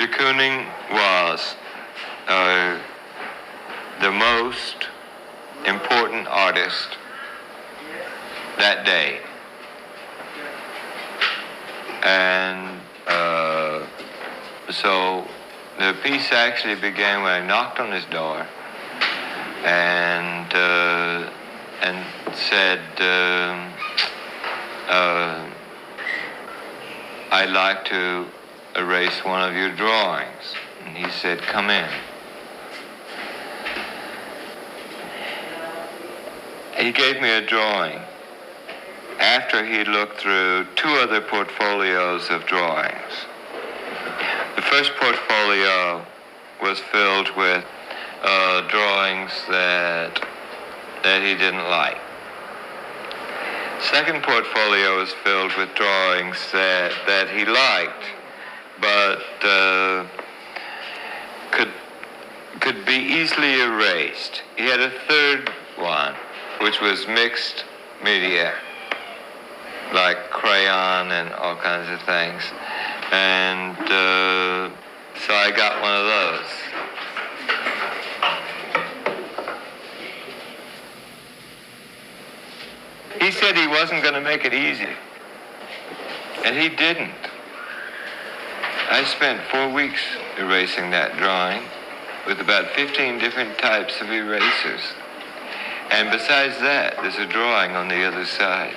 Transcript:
de Kooning was the most important artist that day. And so the piece actually began when I knocked on his door and said, I'd like to erase one of your drawings. And he said, come in. He gave me a drawing after he looked through two other portfolios of drawings. The first portfolio was filled with drawings that he didn't like. Second portfolio was filled with drawings that he liked, but could be easily erased. He had a third one, which was mixed media, like crayon and all kinds of things. And so I got one of those. He said he wasn't going to make it easy, and he didn't. I spent 4 weeks erasing that drawing with about 15 different types of erasers. And besides that, there's a drawing on the other side.